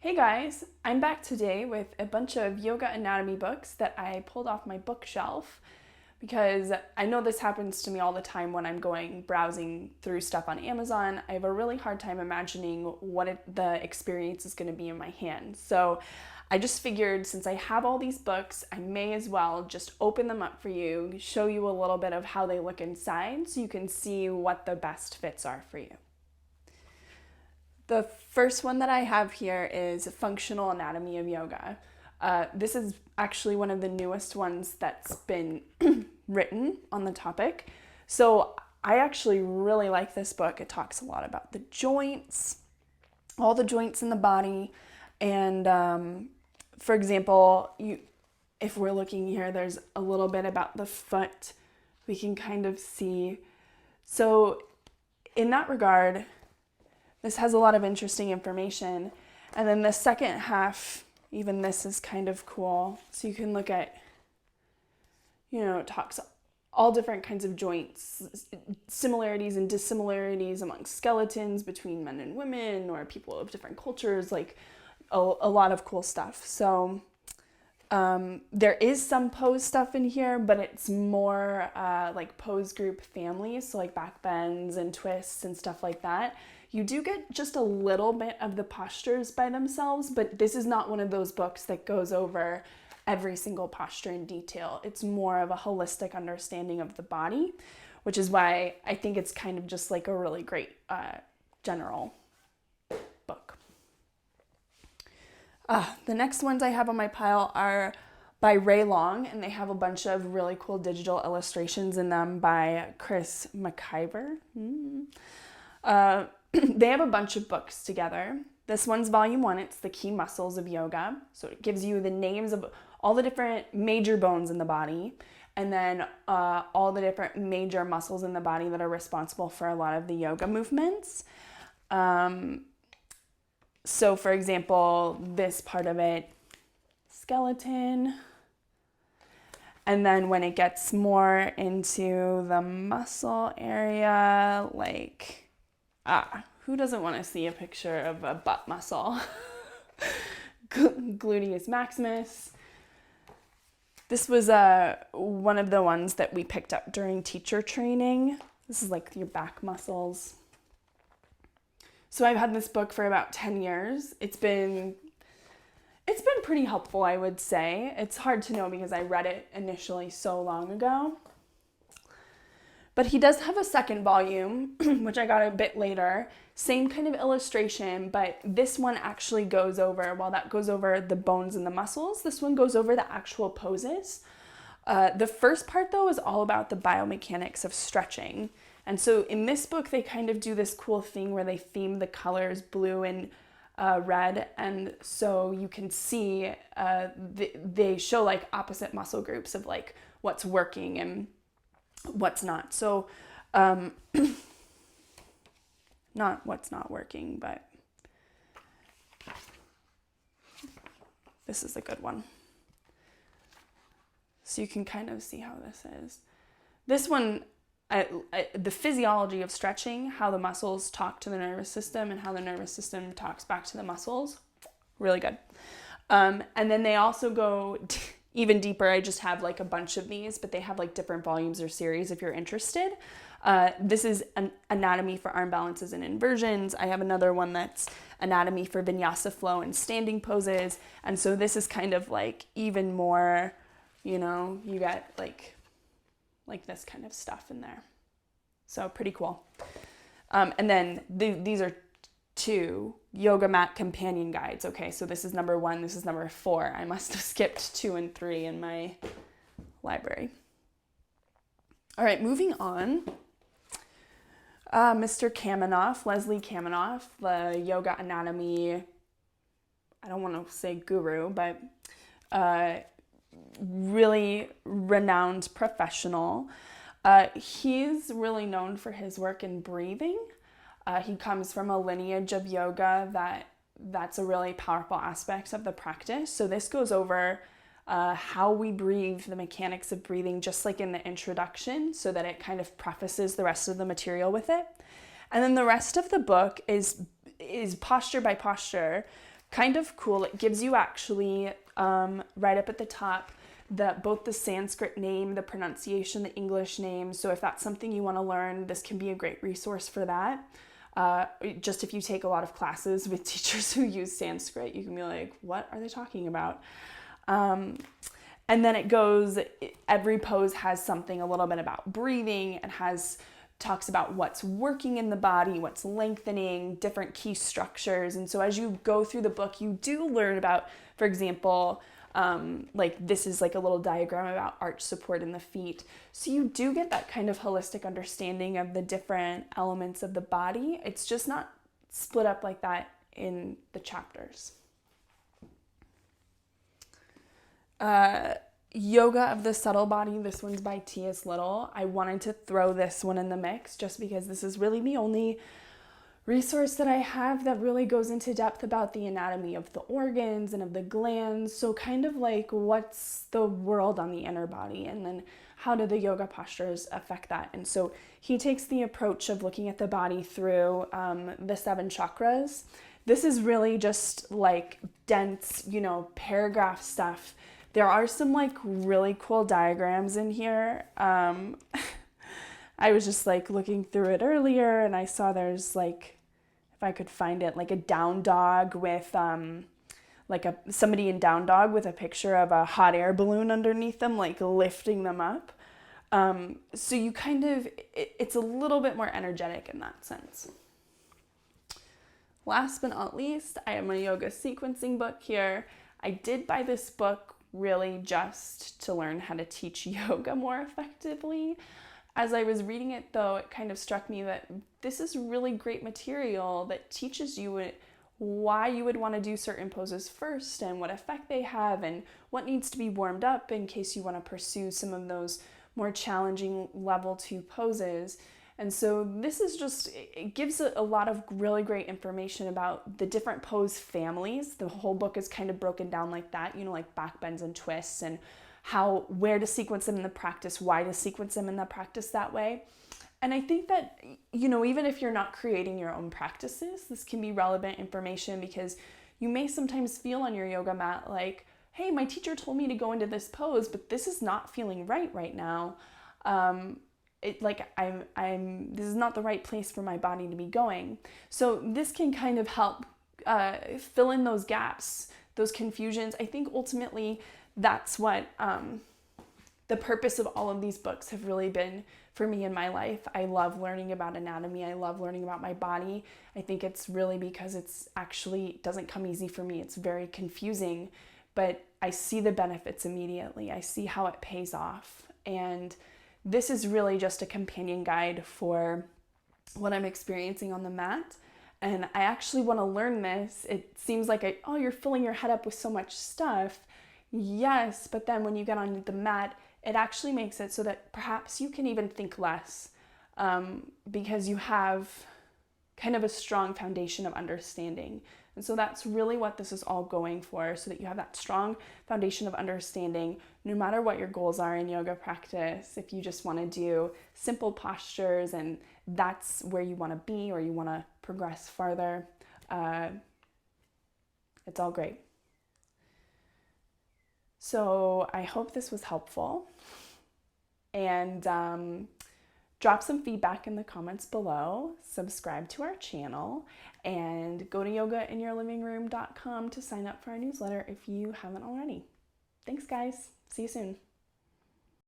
Hey guys, I'm back today with a bunch of yoga anatomy books that I pulled off my bookshelf because I know this happens to me all the time when I'm going browsing through stuff on Amazon. I have a really hard time imagining what the experience is going to be in my hands. So I just figured since I have all these books, I may as well just open them up for you, show you a little bit of how they look inside so you can see what the best fits are for you. The first one that I have here is Functional Anatomy of Yoga. This is actually one of the newest ones that's been written on the topic. So I actually really like this book. It talks a lot about the joints, all the joints in the body. And for example, if we're looking here, there's a little bit about the foot. We can kind of see. So in that regard, this has a lot of interesting information. And then the second half, even this is kind of cool. So you can look at, it talks all different kinds of joints, similarities and dissimilarities among skeletons between men and women or people of different cultures, like a lot of cool stuff. So there is some pose stuff in here, but it's more like pose group families, so like back bends and twists and stuff like that. You do get just a little bit of the postures by themselves, but this is not one of those books that goes over every single posture in detail. It's more of a holistic understanding of the body, which is why I think it's kind of just like a really great general book. The next ones I have on my pile are by Ray Long, and they have a bunch of really cool digital illustrations in them by Chris McIver. They have a bunch of books together. This one's volume 1. It's the key muscles of yoga. So it gives you the names of all the different major bones in the body, and then all the different major muscles in the body that are responsible for a lot of the yoga movements. So for example, this part of it, skeleton. And then when it gets more into the muscle area, like, who doesn't want to see a picture of a butt muscle? Gluteus maximus. This was one of the ones that we picked up during teacher training. This is like your back muscles. So I've had this book for about 10 years. It's been pretty helpful, I would say. It's hard to know because I read it initially so long ago. But he does have a second volume, which I got a bit later. Same kind of illustration, but this one actually goes over, while that goes over the bones and the muscles, this one goes over the actual poses. The first part, though, is all about the biomechanics of stretching. And so in this book, they kind of do this cool thing where they theme the colors blue and red, and so you can see they show like opposite muscle groups of like what's working and what's not. So not what's not working, but this is a good one. So you can kind of see how this is. This one, the physiology of stretching, how the muscles talk to the nervous system and how the nervous system talks back to the muscles, really good. And then they also go even deeper. I just have like a bunch of these, but they have like different volumes or series if you're interested. This is an anatomy for arm balances and inversions. I have another one that's anatomy for vinyasa flow and standing poses. And so this is kind of like even more, you got like this kind of stuff in there. So pretty cool. And then these are 2 yoga mat companion guides. Okay, so this is number 1, this is number 4. I must have skipped 2 and 3 in my library. All right, moving on. Mr. Kaminoff, Leslie Kaminoff, the yoga anatomy, I don't want to say guru, but really renowned professional. He's really known for his work in breathing. He comes from a lineage of yoga that's a really powerful aspect of the practice. So this goes over how we breathe, the mechanics of breathing, just like in the introduction, so that it kind of prefaces the rest of the material with it. And then the rest of the book is posture by posture, kind of cool. It gives you actually right up at the top both the Sanskrit name, the pronunciation, the English name. So if that's something you want to learn, this can be a great resource for that. Just if you take a lot of classes with teachers who use Sanskrit, you can be like, what are they talking about? And then it goes, every pose has something a little bit about breathing and talks about what's working in the body, what's lengthening, different key structures. And so as you go through the book, you do learn about, for example, like this is like a little diagram about arch support in the feet. So you do get that kind of holistic understanding of the different elements of the body. It's just not split up like that in the chapters. Yoga of the Subtle Body. This one's by T.S. Little. I wanted to throw this one in the mix just because this is really the only resource that I have that really goes into depth about the anatomy of the organs and of the glands. So kind of like what's the world on the inner body, and then how do the yoga postures affect that? And so he takes the approach of looking at the body through the 7 chakras. This is really just like dense, paragraph stuff. There are some like really cool diagrams in here. I was just like looking through it earlier and I saw there's like, if I could find it, like a down dog with somebody in down dog with a picture of a hot air balloon underneath them, like lifting them up. So you kind of, it's a little bit more energetic in that sense. Last but not least, I have my yoga sequencing book here. I did buy this book really just to learn how to teach yoga more effectively. As I was reading it though, it kind of struck me that this is really great material that teaches you why you would want to do certain poses first and what effect they have and what needs to be warmed up in case you want to pursue some of those more challenging level 2 poses. And so this is just, it gives a lot of really great information about the different pose families. The whole book is kind of broken down like that, like back bends and twists and where to sequence them in the practice, why to sequence them in the practice that way. And I think that, even if you're not creating your own practices, this can be relevant information because you may sometimes feel on your yoga mat like, hey, my teacher told me to go into this pose, but this is not feeling right now. This is not the right place for my body to be going. So this can kind of help fill in those gaps, those confusions. I think ultimately that's what the purpose of all of these books have really been for me in my life. I love learning about anatomy. I love learning about my body. I think it's really because it's actually doesn't come easy for me. It's very confusing, but I see the benefits immediately. I see how it pays off. And this is really just a companion guide for what I'm experiencing on the mat. And I actually want to learn this. It seems like, you're filling your head up with so much stuff. Yes, but then when you get on the mat, it actually makes it so that perhaps you can even think less because you have kind of a strong foundation of understanding. And so that's really what this is all going for, so that you have that strong foundation of understanding no matter what your goals are in yoga practice. If you just want to do simple postures and that's where you want to be or you want to progress farther, it's all great. So I hope this was helpful, and drop some feedback in the comments below, subscribe to our channel, and go to yogainyourlivingroom.com to sign up for our newsletter if you haven't already. Thanks guys, see you soon.